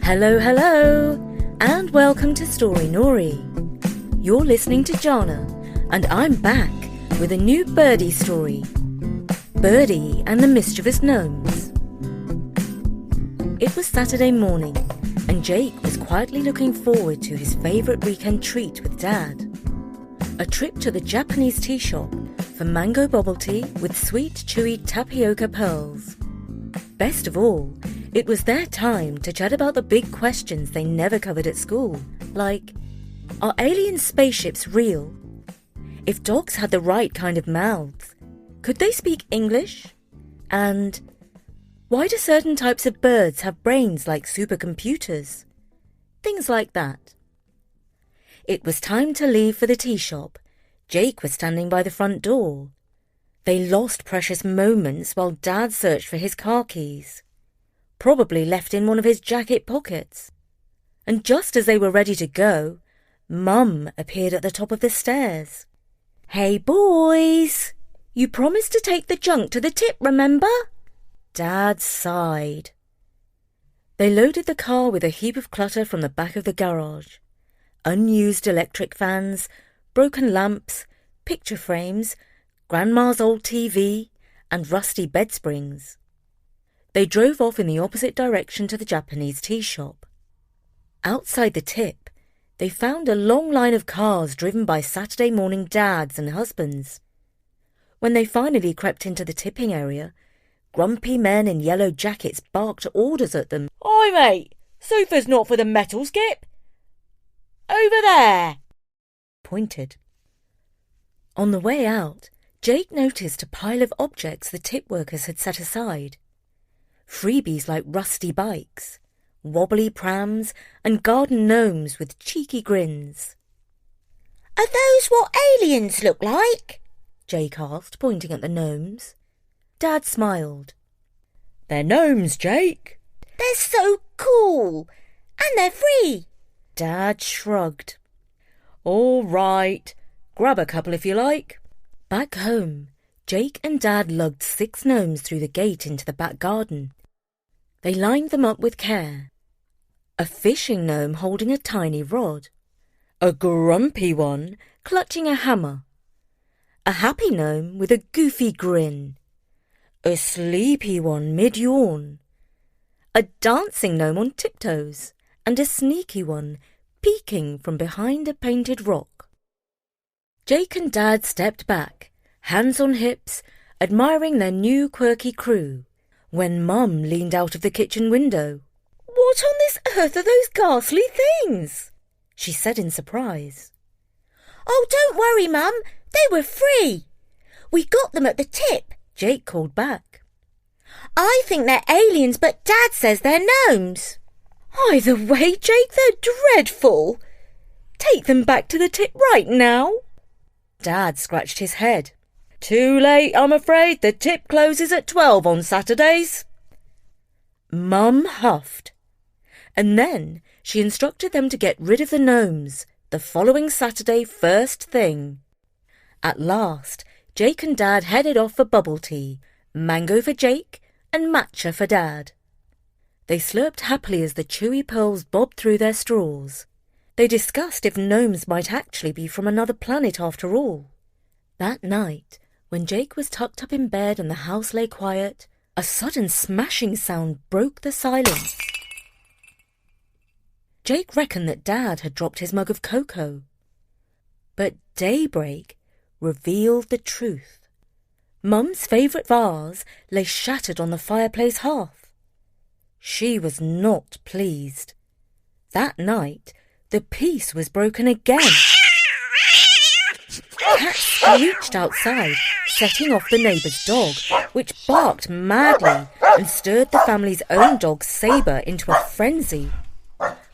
Hello, hello, and welcome to Story Nori. You're listening to Jana, and I'm back with a new Birdy story, Birdy and the Mischievous Gnomes. It was Saturday morning, and Jake was quietly looking forward to his favourite weekend treat with Dad. A trip to the Japanese tea shop for mango bubble tea with sweet, chewy tapioca pearls. Best of all, it was their time to chat about the big questions they never covered at school, like, are alien spaceships real? If dogs had the right kind of mouths, could they speak English? And why do certain types of birds have brains like supercomputers? Things like that. It was time to leave for the tea shop. Jake was standing by the front door. They lost precious moments while Dad searched for his car keys, probably left in one of his jacket pockets. And just as they were ready to go, Mum appeared at the top of the stairs. "Hey boys, you promised to take the junk to the tip, remember?" Dad sighed. They loaded the car with a heap of clutter from the back of the garage. Unused electric fans, broken lamps, picture frames, Grandma's old TV, and rusty bed springs. They drove off in the opposite direction to the Japanese tea shop. Outside the tip, they found a long line of cars driven by Saturday morning dads and husbands. When they finally crept into the tipping area, grumpy men in yellow jackets barked orders at them. "Oi, mate! Sofa's not for the metal skip! Over there!" Pointed. On the way out, Jake noticed a pile of objects the tip workers had set aside. Freebies like rusty bikes, wobbly prams, and garden gnomes with cheeky grins. "Are those what aliens look like?" Jake asked, pointing at the gnomes. Dad smiled. "They're gnomes, Jake." "They're so cool, and they're free." Dad shrugged. "All right, grab a couple if you like." Back home, Jake and Dad lugged 6 gnomes through the gate into the back garden. They lined them up with care. A fishing gnome holding a tiny rod. A grumpy one clutching a hammer. A happy gnome with a goofy grin. A sleepy one mid-yawn. A dancing gnome on tiptoes, and a sneaky one peeking from behind a painted rock. Jake and Dad stepped back, hands on hips, admiring their new quirky crew, when Mum leaned out of the kitchen window. "What on this earth are those ghastly things?" she said in surprise. "Oh, don't worry, Mum. They were free. We got them at the tip," Jake called back. "I think they're aliens, but Dad says they're gnomes." "Either way, Jake, they're dreadful. Take them back to the tip right now." Dad scratched his head. "Too late, I'm afraid. The tip closes at 12 on Saturdays." Mum huffed. And then she instructed them to get rid of the gnomes the following Saturday first thing. At last, Jake and Dad headed off for bubble tea, mango for Jake and matcha for Dad. They slurped happily as the chewy pearls bobbed through their straws. They discussed if gnomes might actually be from another planet after all. That night, when Jake was tucked up in bed and the house lay quiet, a sudden smashing sound broke the silence. Jake reckoned that Dad had dropped his mug of cocoa. But daybreak revealed the truth. Mum's favourite vase lay shattered on the fireplace hearth. She was not pleased. That night, the peace was broken again. Cats screeched outside, setting off the neighbour's dog, which barked madly and stirred the family's own dog, Sabre, into a frenzy.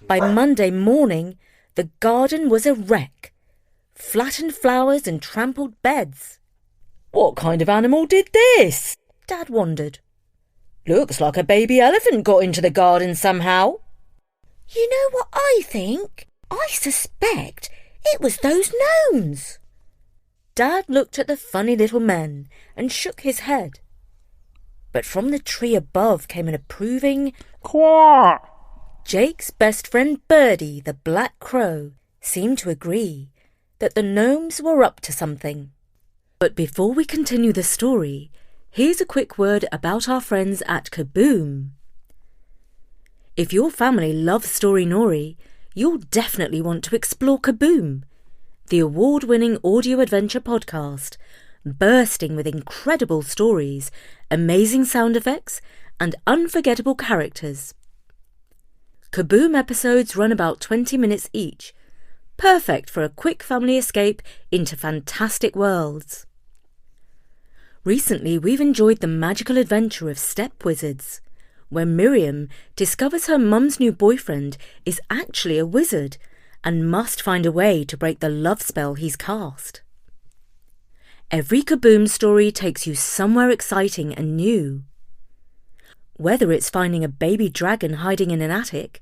By Monday morning, the garden was a wreck. Flattened flowers and trampled beds. "What kind of animal did this?" Dad wondered. "Looks like a baby elephant got into the garden somehow." "You know what I think? I suspect it was those gnomes." Dad looked at the funny little men and shook his head. But from the tree above came an approving "Quack!" Jake's best friend Birdy, the black crow, seemed to agree that the gnomes were up to something. But before we continue the story, here's a quick word about our friends at Kaboom. If your family loves Story Nori, you'll definitely want to explore Kaboom, the award-winning audio adventure podcast, bursting with incredible stories, amazing sound effects, and unforgettable characters. Kaboom episodes run about 20 minutes each, perfect for a quick family escape into fantastic worlds. Recently, we've enjoyed the magical adventure of Step Wizards, where Miriam discovers her mum's new boyfriend is actually a wizard and must find a way to break the love spell he's cast. Every Kaboom story takes you somewhere exciting and new. Whether it's finding a baby dragon hiding in an attic,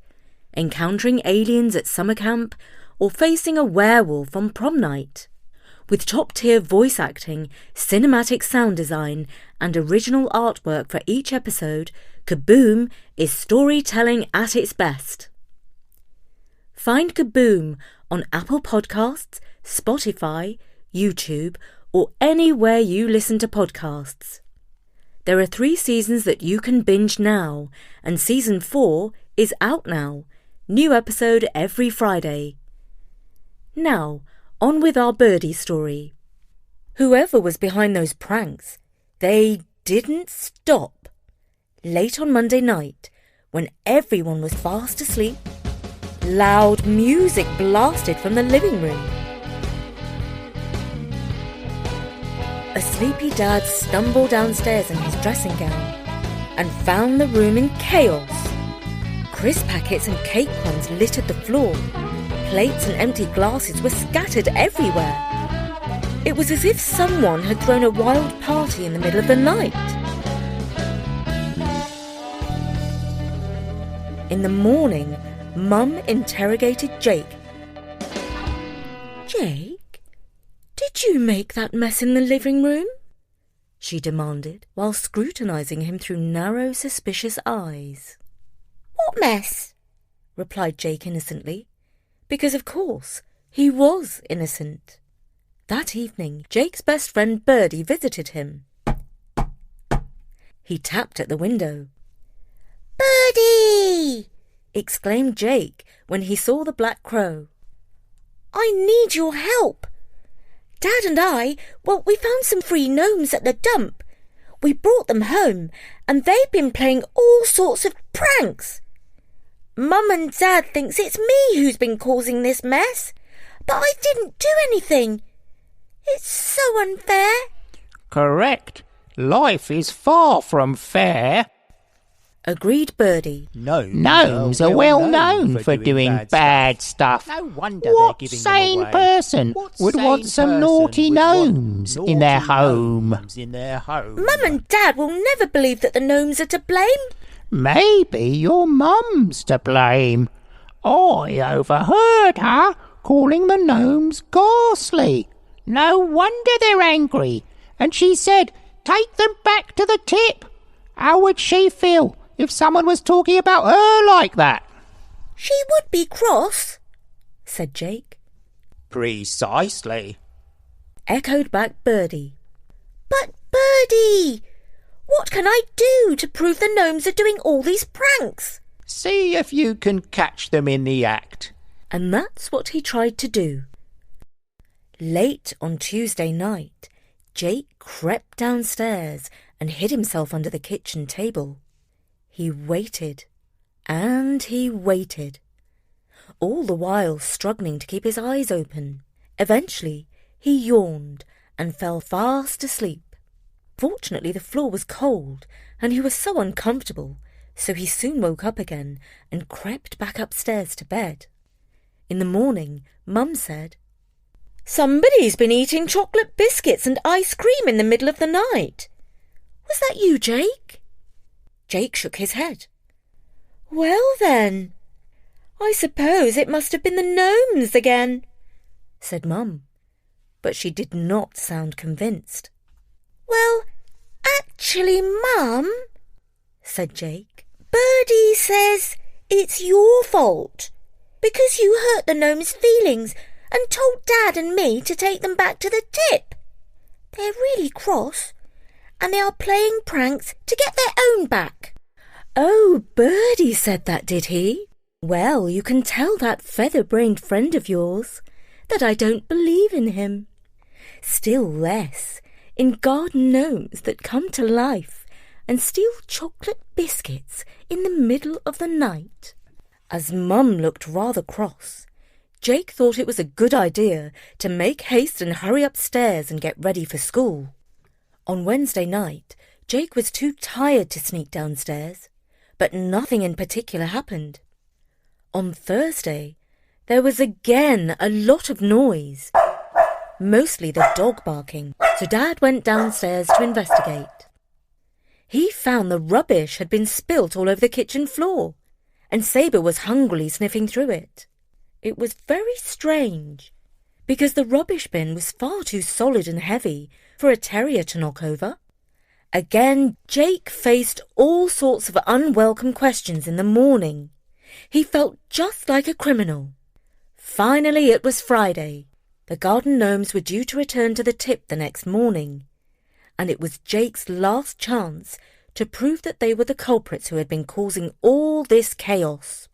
encountering aliens at summer camp, or facing a werewolf on prom night. With top-tier voice acting, cinematic sound design, and original artwork for each episode, Kaboom is storytelling at its best. Find Kaboom on Apple Podcasts, Spotify, YouTube, or anywhere you listen to podcasts. There are 3 seasons that you can binge now, and Season 4 is out now. New episode every Friday. Now, on with our Birdy story. Whoever was behind those pranks, they didn't stop. Late on Monday night, when everyone was fast asleep, loud music blasted from the living room. A sleepy dad stumbled downstairs in his dressing gown and found the room in chaos. Crisp packets and cake crumbs littered the floor. Plates and empty glasses were scattered everywhere. It was as if someone had thrown a wild party in the middle of the night. In the morning, Mum interrogated Jake. "Jake, did you make that mess in the living room?" she demanded, while scrutinising him through narrow, suspicious eyes. "What mess?" replied Jake innocently, because of course he was innocent. That evening, Jake's best friend Birdy visited him. He tapped at the window. "Birdy!" exclaimed Jake when he saw the black crow. "I need your help. Dad and we found some free gnomes at the dump. We brought them home, and they've been playing all sorts of pranks. Mum and Dad thinks it's me who's been causing this mess, but I didn't do anything. It's so unfair." "Correct. Life is far from fair," agreed Birdy. Gnomes are well known for doing bad stuff. No wonder What they're giving sane them away. person What would sane want some person naughty would want gnomes in their naughty home? gnomes in their home? Mum and Dad will never believe that the gnomes are to blame. Maybe your mum's to blame. I overheard her calling the gnomes ghastly. No wonder they're angry. And she said, take them back to the tip. How would she feel if someone was talking about her like that? "She would be cross," said Jake. Precisely. Echoed back Birdy. "But Birdy, what can I do to prove the gnomes are doing all these pranks?" See if you can catch them in the act. And that's what he tried to do. Late on Tuesday night, Jake crept downstairs and hid himself under the kitchen table. He waited, and he waited, all the while struggling to keep his eyes open. Eventually, he yawned and fell fast asleep. Fortunately, the floor was cold, and he was so uncomfortable, so he soon woke up again and crept back upstairs to bed. In the morning, Mum said, "Somebody's been eating chocolate biscuits and ice cream in the middle of the night. Was that you, Jake?" Jake shook his head. "Well then, I suppose it must have been the gnomes again," said Mum, but she did not sound convinced. "Well, actually, Mum," said Jake, "Birdy says It's your fault, because you hurt the gnomes' feelings and told Dad and me to take them back to the tip. They're really cross, and they are playing pranks to get their own back." "Oh, Birdy said that, did he? Well, you can tell that feather-brained friend of yours that I don't believe in him. Still less in garden gnomes that come to life and steal chocolate biscuits in the middle of the night." As Mum looked rather cross, Jake thought it was a good idea to make haste and hurry upstairs and get ready for school. On Wednesday night, Jake was too tired to sneak downstairs, but nothing in particular happened. On Thursday, there was again a lot of noise, mostly the dog barking, so Dad went downstairs to investigate. He found the rubbish had been spilt all over the kitchen floor, and Sabre was hungrily sniffing through it. It was very strange, because the rubbish bin was far too solid and heavy for a terrier to knock over. Again, Jake faced all sorts of unwelcome questions in the morning. He felt just like a criminal. Finally, it was Friday. The garden gnomes were due to return to the tip the next morning, and it was Jake's last chance to prove that they were the culprits who had been causing all this chaos.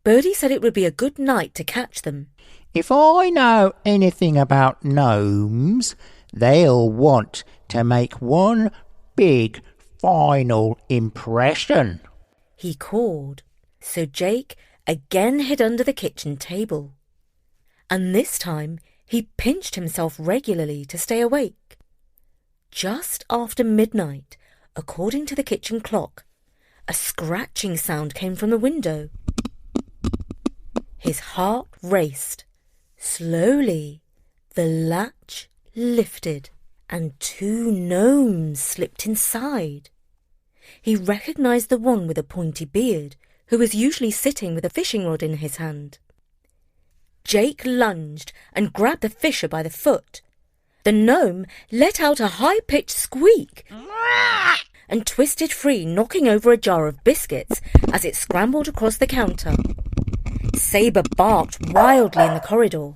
Birdy said it would be a good night to catch them. "If I know anything about gnomes, they'll want to make one big final impression," he called. So Jake again hid under the kitchen table. And this time he pinched himself regularly to stay awake. Just after midnight, according to the kitchen clock, a scratching sound came from the window. His heart raced. Slowly, the latch lifted, and 2 gnomes slipped inside. He recognized the one with a pointy beard, who was usually sitting with a fishing rod in his hand. Jake lunged and grabbed the fisher by the foot. The gnome let out a high-pitched squeak and twisted free, knocking over a jar of biscuits as it scrambled across the counter. Sabre barked wildly in the corridor.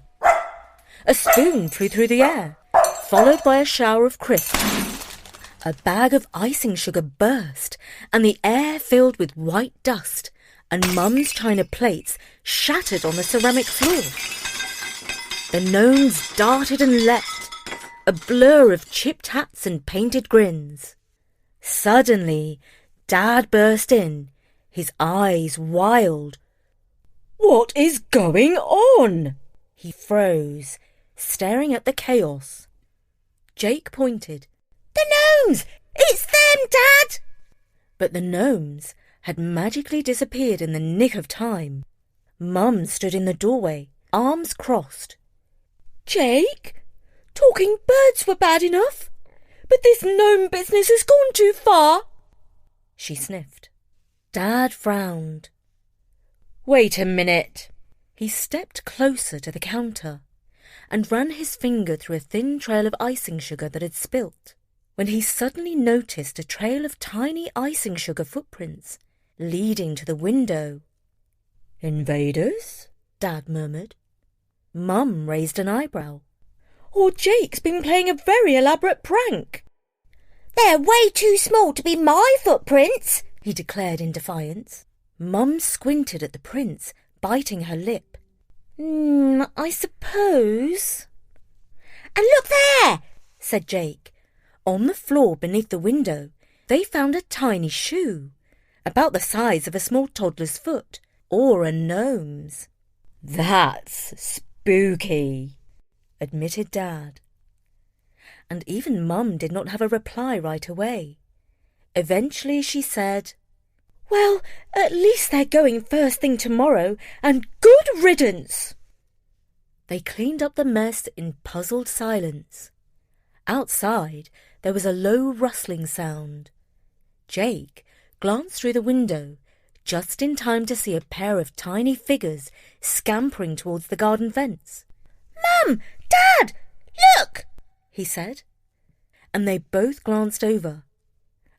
A spoon flew through the air, followed by a shower of crisps. A bag of icing sugar burst, and the air filled with white dust, and Mum's china plates shattered on the ceramic floor. The gnomes darted and leapt, a blur of chipped hats and painted grins. Suddenly, Dad burst in, his eyes wild. "What is going on?" He froze, staring at the chaos. Jake pointed. "The gnomes! It's them, Dad!" But the gnomes had magically disappeared in the nick of time. Mum stood in the doorway, arms crossed. "Jake, talking birds were bad enough, but this gnome business has gone too far," she sniffed. Dad frowned. "Wait a minute." He stepped closer to the counter and ran his finger through a thin trail of icing sugar that had spilt, when he suddenly noticed a trail of tiny icing sugar footprints leading to the window. "Invaders?" Dad murmured. Mum raised an eyebrow. "Or Jake's been playing a very elaborate prank." "They're way too small to be my footprints," he declared in defiance. Mum squinted at the prints, biting her lip. I suppose." "And look there," said Jake. On the floor beneath the window, they found a tiny shoe, about the size of a small toddler's foot, or a gnome's. "That's spooky," admitted Dad. And even Mum did not have a reply right away. Eventually she said, "Well, at least they're going first thing tomorrow, and good riddance." They cleaned up the mess in puzzled silence. Outside, there was a low rustling sound. Jake glanced through the window, just in time to see a pair of tiny figures scampering towards the garden fence. "Mum! Dad! Look!" he said. And they both glanced over,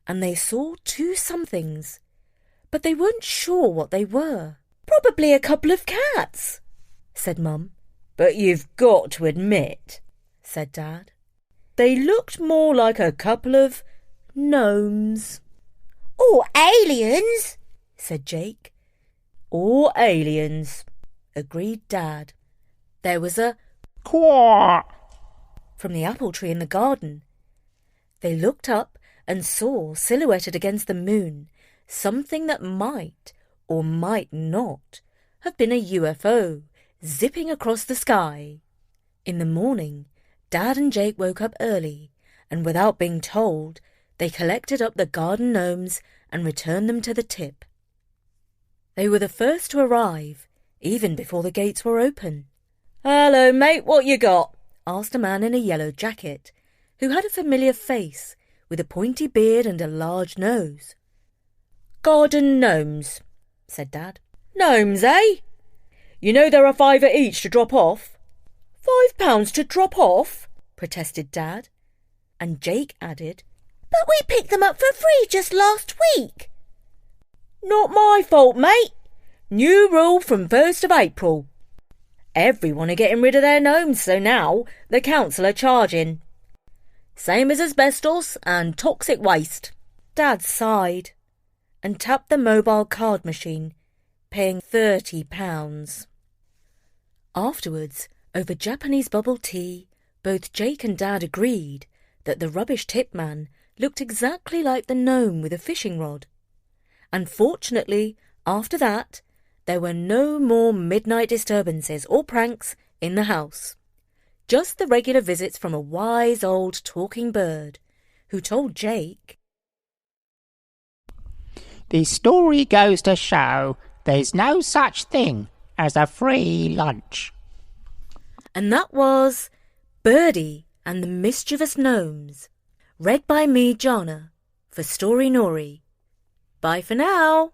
and they saw 2 somethings, but they weren't sure what they were. Probably a couple of cats, said Mum. But you've got to admit, said Dad. They looked more like a couple of gnomes. Or aliens, said Jake. Or aliens, agreed Dad. There was a quack from the apple tree in the garden. They looked up and saw, silhouetted against the moon, something that might or might not have been a UFO zipping across the sky. In the morning, Dad and Jake woke up early, and without being told, they collected up the garden gnomes and returned them to the tip. They were the first to arrive, even before the gates were open. "Hello, mate, what you got?" asked a man in a yellow jacket, who had a familiar face with a pointy beard and a large nose. "Garden gnomes," said Dad. "Gnomes, eh? You know they're a fiver each to drop off." "£5 to drop off?" protested Dad. And Jake added, "But we picked them up for free just last week." "Not my fault, mate. New rule from 1st of April. Everyone are getting rid of their gnomes, so now the council are charging. Same as asbestos and toxic waste." Dad sighed and tapped the mobile card machine, paying £30. Afterwards, over Japanese bubble tea, both Jake and Dad agreed that the rubbish tip man looked exactly like the gnome with a fishing rod. And fortunately, after that, there were no more midnight disturbances or pranks in the house. Just the regular visits from a wise old talking bird, who told Jake, "The story goes to show there's no such thing as a free lunch." And that was Birdy and the Mischievous Gnomes, read by me, Jonna, for Story Nori. Bye for now.